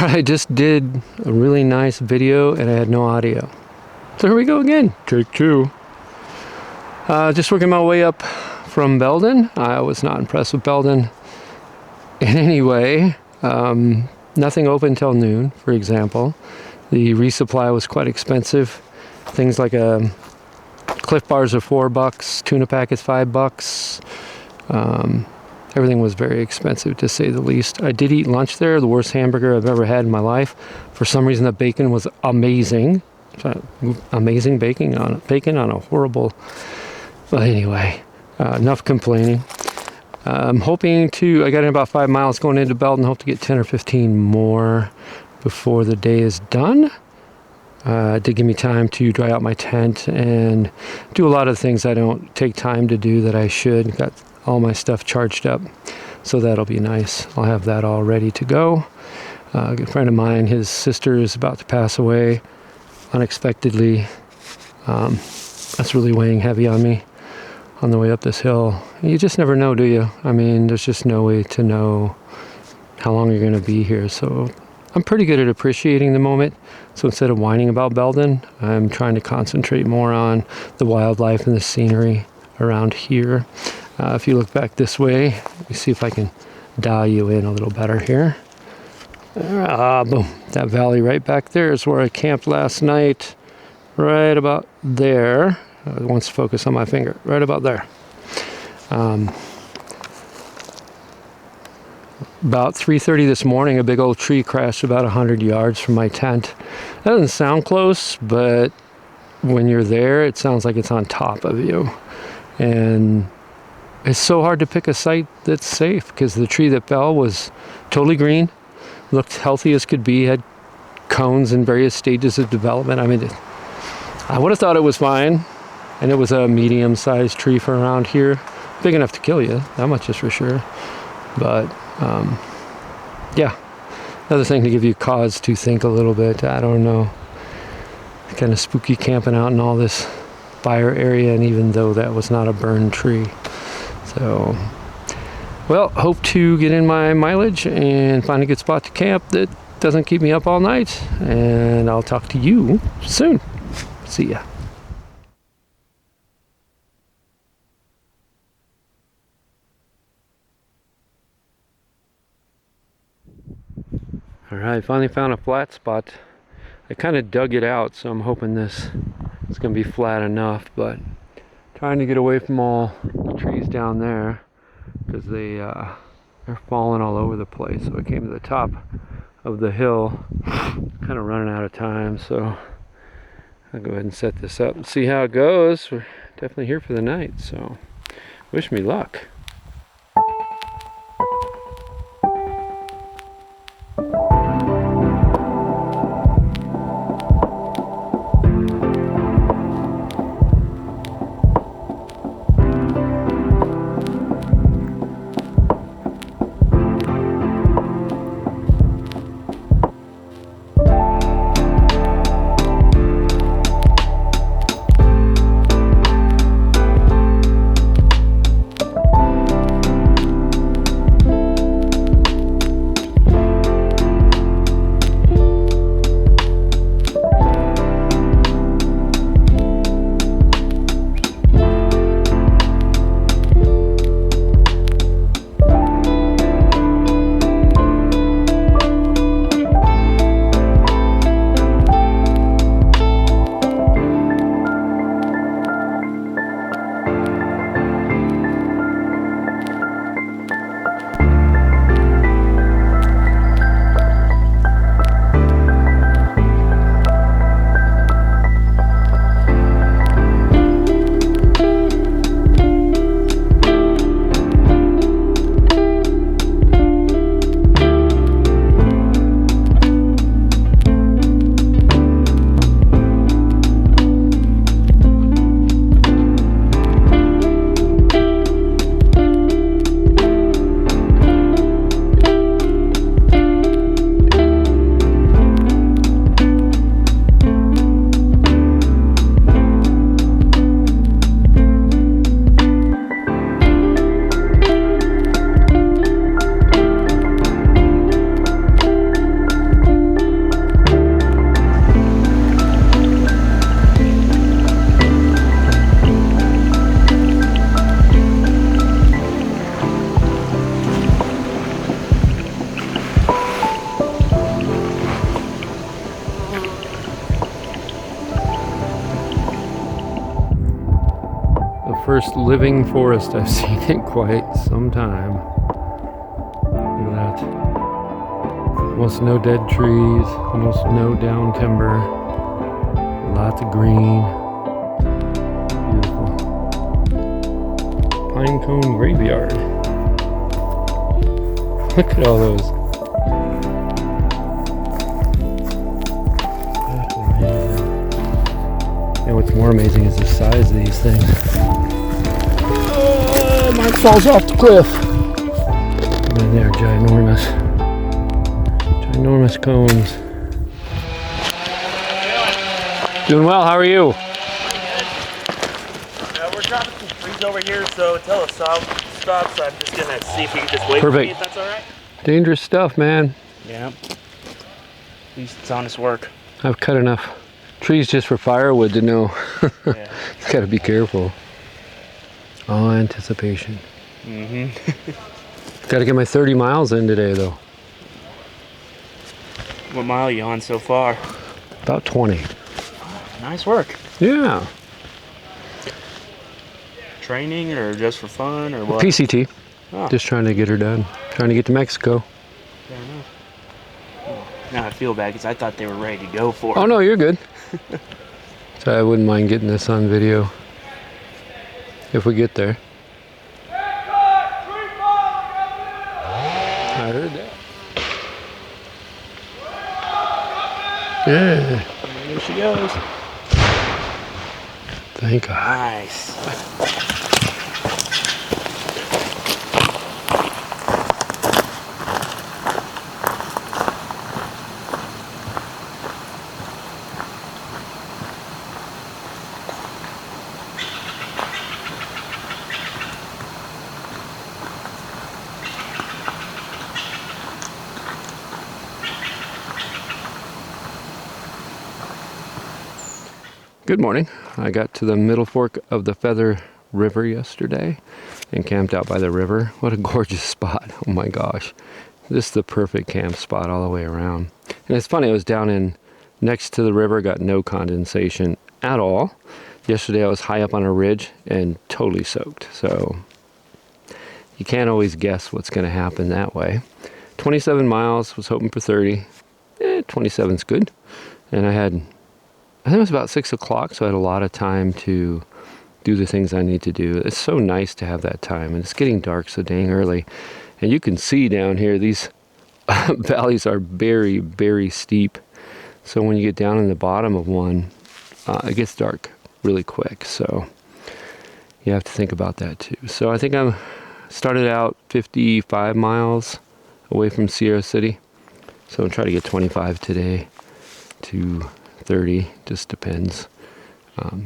I just did a really nice video and I had no audio. So here we go again. Take two. Just working my way up from Beldon. I was not impressed with Beldon in any way. Nothing open till noon, for example. The resupply was quite expensive. Things like Cliff Bars are $4, tuna packets $5. Everything was very expensive, to say the least. I did eat lunch there, the worst hamburger I've ever had in my life. For some reason, the bacon was amazing. Amazing bacon on a horrible... But anyway, enough complaining. I'm hoping to... I got in about 5 miles going into Beldon. Hope to get 10 or 15 more before the day is done. It did give me time to dry out my tent and do a lot of things I don't take time to do that I should. Got all my stuff charged up, so that'll be nice. I'll have that all ready to go. A good friend of mine, his sister is about to pass away unexpectedly. That's really weighing heavy on me on the way up this hill. You just never know, do you? I mean, there's just no way to know how long you're going to be here. So I'm pretty good at appreciating the moment. So instead of whining about Beldon, I'm trying to concentrate more on the wildlife and the scenery around here. If you look back this way, let me see if I can dial you in a little better here. Boom. That valley right back there is where I camped last night. Right about there. It wants to focus on my finger. Right about there. About 3:30 this morning, a big old tree crashed about 100 yards from my tent. That doesn't sound close, but when you're there, it sounds like it's on top of you. And it's so hard to pick a site that's safe because the tree that fell was totally green, looked healthy as could be, had cones in various stages of development. I mean, I would have thought it was fine, and it was a medium-sized tree for around here. Big enough to kill you, that much is for sure. But, yeah, another thing to give you cause to think a little bit. I don't know, kind of spooky camping out in all this fire area, and even though that was not a burned tree. So, well, hope to get in my mileage and find a good spot to camp that doesn't keep me up all night. And I'll talk to you soon. See ya. All right, finally found a flat spot. I kind of dug it out, so I'm hoping this is going to be flat enough, but trying to get away from all the trees down there because they're falling all over the place. So I came to the top of the hill, kind of running out of time, so I'll go ahead and set this up and see how it goes. We're definitely here for the night, so wish me luck. first living forest I've seen in quite some time. Look at that. Almost no dead trees, almost no down timber. Lots of green. Beautiful. Pine cone graveyard. Look at all those. And what's more amazing is the size of these things. Oh, mine falls off the cliff. And they're ginormous. Ginormous cones. Doing well, how are you? We're dropping some trees over here, so until it stops, I'm just gonna see if you can just wait for me, if that's alright. Dangerous stuff, man. Yeah. At least it's honest work. I've cut enough trees just for firewood to know. Yeah. Gotta be careful. All anticipation. Mm-hmm. Gotta get my 30 miles in today, though. What mile are you on so far? About 20. Nice work. Yeah. Training or just for fun or what? PCT. Oh. Just trying to get her done. Trying to get to Mexico. Fair enough. Now I feel bad because I thought they were ready to go for it. Oh no, you're good. So I wouldn't mind getting this on video if we get there. I heard that. Yeah. There she goes. Thank God. Nice. Good morning. I got to the middle fork of the Feather River yesterday and camped out by the river. What a gorgeous spot. Oh my gosh. This is the perfect camp spot all the way around. And it's funny, I was down in next to the river, got no condensation at all. Yesterday I was high up on a ridge and totally soaked. So you can't always guess what's going to happen that way. 27 miles, was hoping for 30. 27's good. And I think it was about 6 o'clock, so I had a lot of time to do the things I need to do. It's so nice to have that time, and it's getting dark so dang early. And you can see down here, these valleys are very, very steep. So when you get down in the bottom of one, it gets dark really quick. So you have to think about that too. So I think I started out 55 miles away from Sierra City. So I'll try to get 25 today to 30, just depends.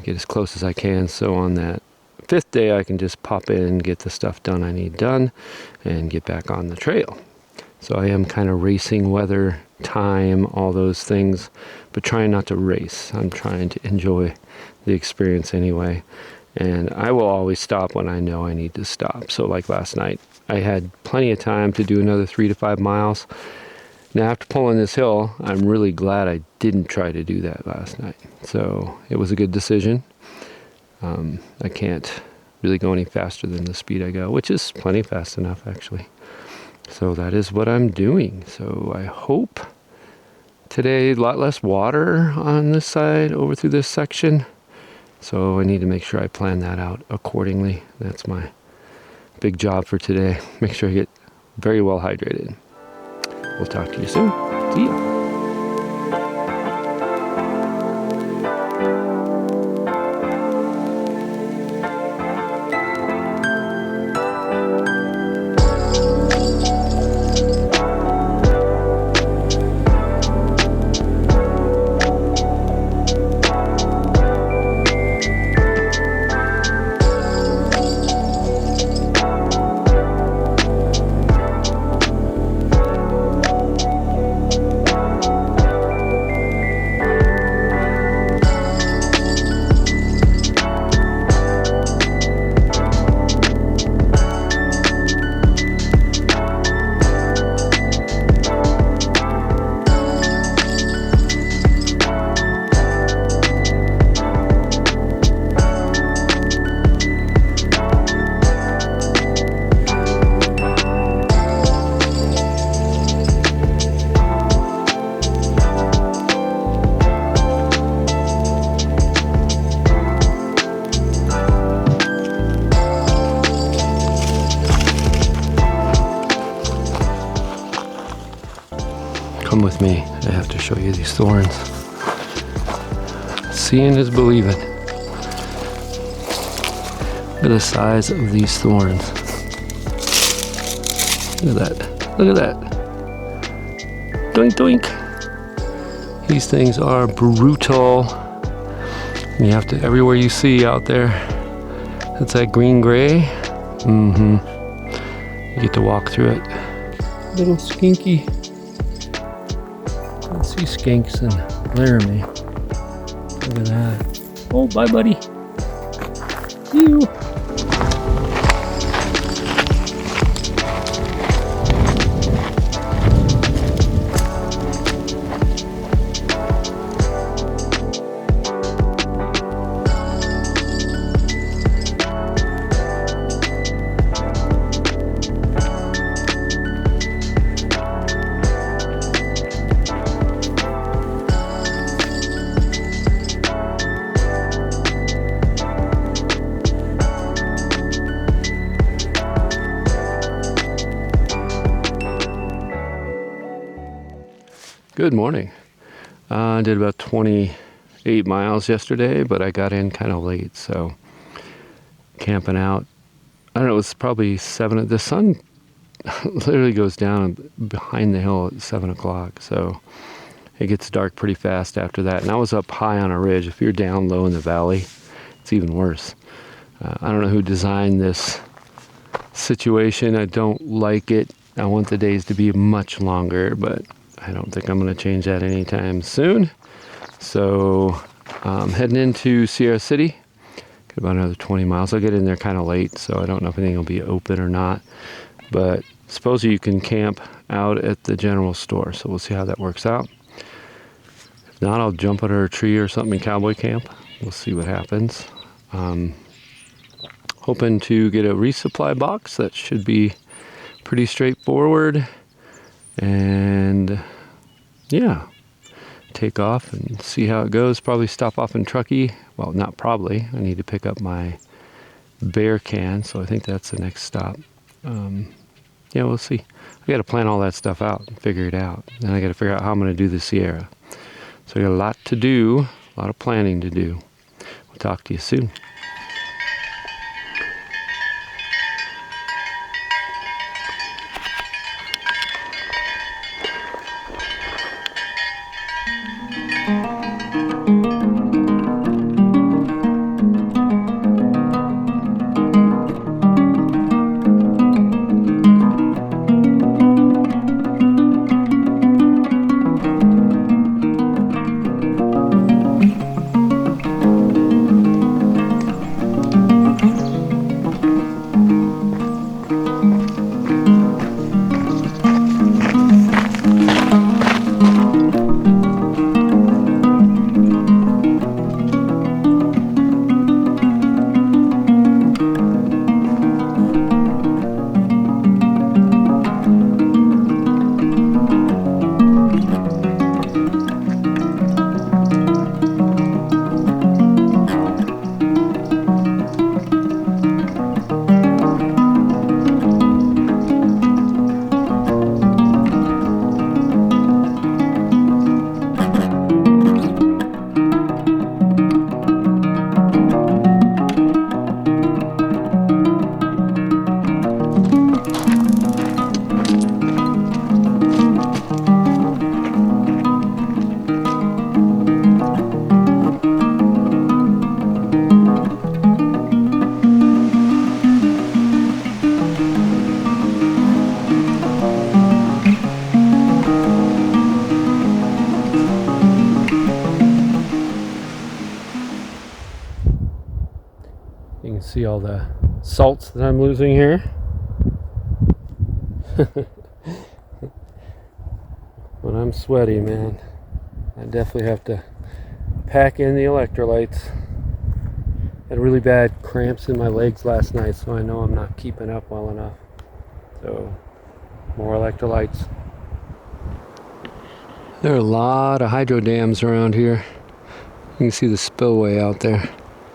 Get as close as I can, so on that 5th day I can just pop in, get the stuff done I need done, and get back on the trail. So I am kind of racing weather, time, all those things, but trying not to race. I'm trying to enjoy the experience anyway, and I will always stop when I know I need to stop. So like last night, I had plenty of time to do another 3 to 5 miles. Now, after pulling this hill, I'm really glad I didn't try to do that last night. So it was a good decision. I can't really go any faster than the speed I go, which is plenty fast enough, actually. So that is what I'm doing. So I hope today a lot less water on this side over through this section. So I need to make sure I plan that out accordingly. That's my big job for today. Make sure I get very well hydrated. We'll talk to you soon. See ya. Come with me. I have to show you these thorns. Seeing is believing. Look at the size of these thorns. Look at that. Look at that. Doink, doink. These things are brutal. You have to, everywhere you see out there, it's that green-gray. You get to walk through it. Little skinky. I see skinks in Laramie. Look at that. Oh, bye, buddy. Ew. Good morning. I did about 28 miles yesterday, but I got in kind of late, so camping out. I don't know, it was probably 7. The sun literally goes down behind the hill at 7 o'clock, so it gets dark pretty fast after that. And I was up high on a ridge. If you're down low in the valley, it's even worse. I don't know who designed this situation. I don't like it. I want the days to be much longer, but I don't think I'm going to change that anytime soon. So I'm heading into Sierra City. Got about another 20 miles. I'll get in there kind of late, so I don't know if anything will be open or not. But supposedly you can camp out at the general store, so we'll see how that works out. If not, I'll jump under a tree or something in cowboy camp. We'll see what happens. Hoping to get a resupply box. That should be pretty straightforward. And yeah, take off and see how it goes. Probably stop off in Truckee. Well, not probably. I need to pick up my bear can, so I think that's the next stop. Yeah, we'll see. I got to plan all that stuff out and figure it out. Then I got to figure out how I'm going to do the Sierra. So I got a lot to do, a lot of planning to do. We'll talk to you soon. You can see all the salts that I'm losing here. When I'm sweaty, man, I definitely have to pack in the electrolytes. Had really bad cramps in my legs last night, so I know I'm not keeping up well enough. So, more electrolytes. There are a lot of hydro dams around here. You can see the spillway out there.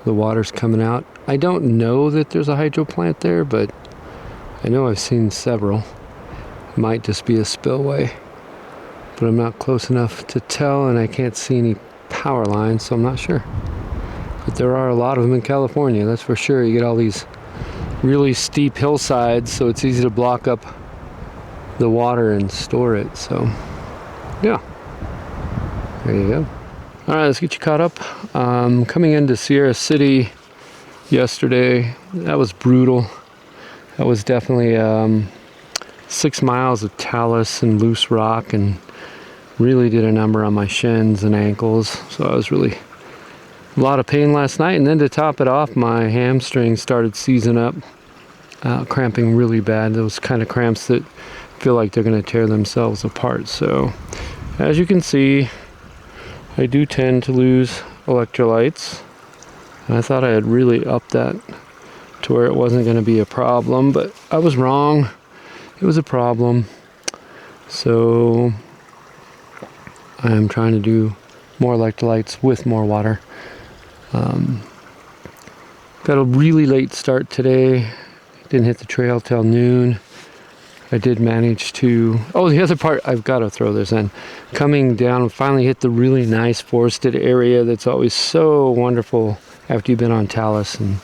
The water's coming out. I don't know that there's a hydro plant there, but I know I've seen several. It might just be a spillway. but I'm not close enough to tell, and I can't see any power lines, so I'm not sure. But there are a lot of them in California, that's for sure. You get all these really steep hillsides, so it's easy to block up the water and store it. So yeah, there you go. All right, let's get you caught up. Coming into Sierra City yesterday, that was brutal. That was definitely 6 miles of talus and loose rock, and really did a number on my shins and ankles. So I was really a lot of pain last night, and then to top it off, my hamstring started seizing up, cramping really bad. Those kind of cramps that feel like they're going to tear themselves apart. So as you can see, I do tend to lose electrolytes, and I thought I had really upped that to where it wasn't going to be a problem, but I was wrong. It was a problem. So I am trying to do more electrolytes with more water. Got a really late start today. Didn't hit the trail till noon. I did manage to... Oh, the other part, I've got to throw this in. Coming down, finally hit the really nice forested area that's always so wonderful after you've been on talus, and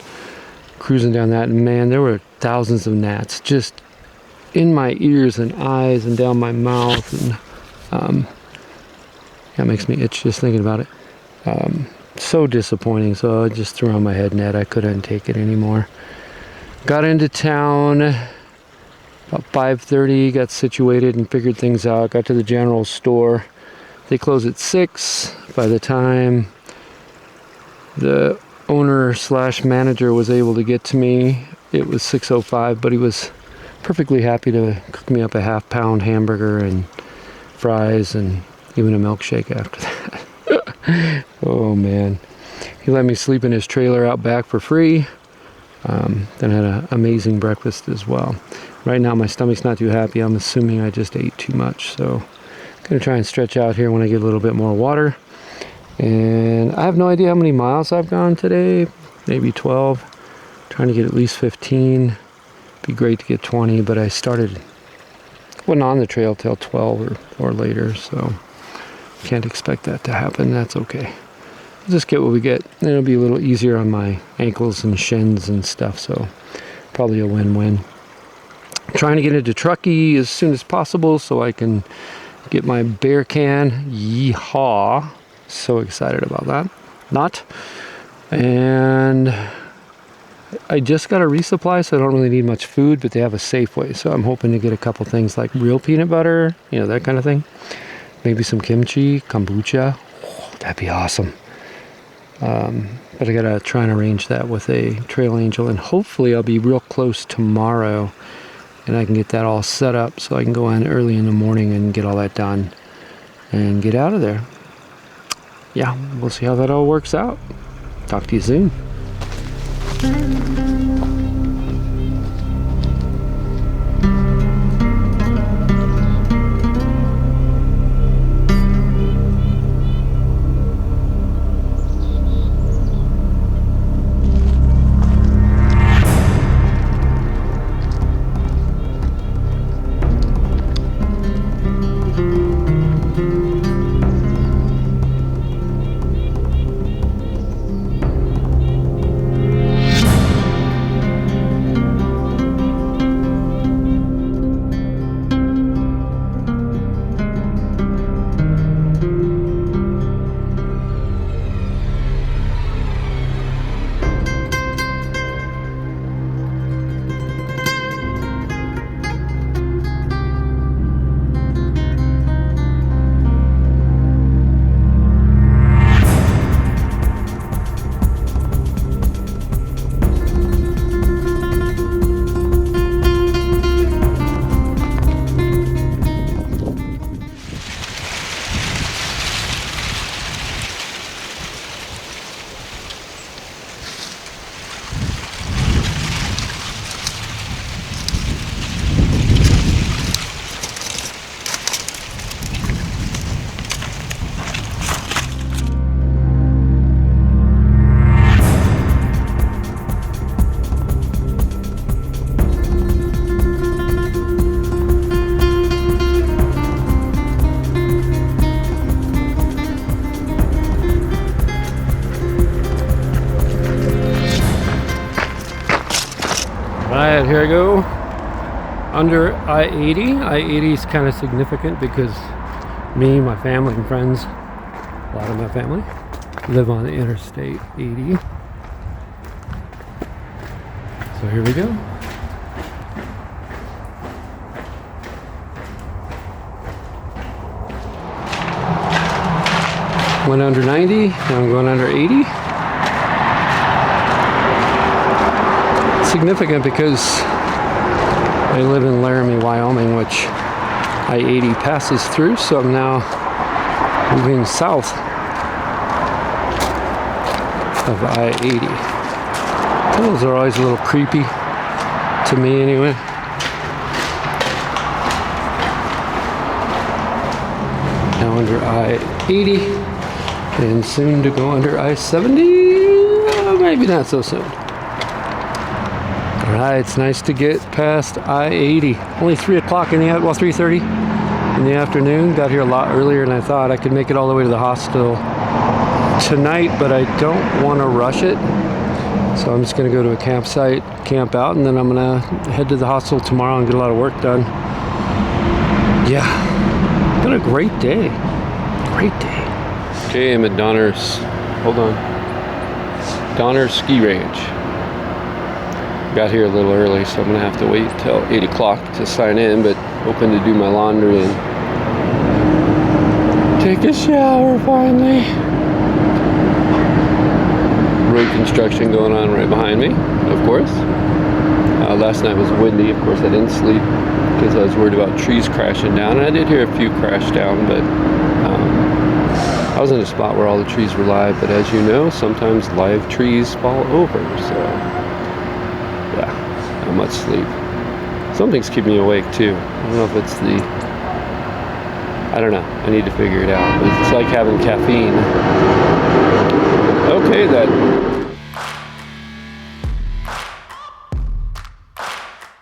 cruising down that. And man, there were thousands of gnats just in my ears and eyes and down my mouth. And that makes me itch just thinking about it. So disappointing. So I just threw on my head net. I couldn't take it anymore. Got into town about 5:30, got situated and figured things out. Got to the general store. They close at 6. By the time the owner / manager was able to get to me, it was 6:05, but he was perfectly happy to cook me up a half-pound hamburger and fries and even a milkshake after that. Oh man. He let me sleep in his trailer out back for free. Then had an amazing breakfast as well. Right now my stomach's not too happy. I'm assuming I just ate too much, so I'm gonna try and stretch out here when I get a little bit more water. And I have no idea how many miles I've gone today. Maybe 12. Trying to get at least 15. Be great to get 20, but I wasn't on the trail till 12 or later, so can't expect that to happen. That's okay. We'll just get what we get. It'll be a little easier on my ankles and shins and stuff, so probably a win-win. Trying to get into Truckee as soon as possible so I can get my bear can. Yeehaw. So excited about that. Not. And I just got a resupply, so I don't really need much food, but they have a Safeway, so I'm hoping to get a couple things like real peanut butter, that kind of thing. Maybe some kimchi, kombucha. Oh, that'd be awesome. But I gotta try and arrange that with a trail angel, and hopefully I'll be real close tomorrow and I can get that all set up so I can go in early in the morning and get all that done and get out of there. Yeah, we'll see how that all works out. Talk to you soon. right, here I go. Under I-80. I-80 is kind of significant because me, my family, and friends, a lot of my family, live on Interstate 80. So here we go. Went under 90, now I'm going under 80. Significant because I live in Laramie, Wyoming, which I-80 passes through, so I'm now moving south of I-80. Those are always a little creepy to me anyway. Now under I-80 and soon to go under I-70, maybe not so soon. Alright, it's nice to get past I-80. Only 3 o'clock in the, well, 3:30 in the afternoon. Got here a lot earlier than I thought. I could make it all the way to the hospital tonight, but I don't want to rush it. So I'm just going to go to a campsite, camp out, and then I'm going to head to the hospital tomorrow and get a lot of work done. Yeah, been a great day. Great day. Okay, I'm at Donner's, hold on, Donner's Ski Range. Got here a little early, so I'm gonna have to wait till 8 o'clock to sign in, but hoping to do my laundry and take a shower finally. Road construction going on right behind me, of course. Last night was windy, of course I didn't sleep because I was worried about trees crashing down, and I did hear a few crash down, but I was in a spot where all the trees were live, but as you know, sometimes live trees fall over, so yeah, not much sleep. Something's keeping me awake too. I don't know if it's the, I don't know, I need to figure it out. It's like having caffeine.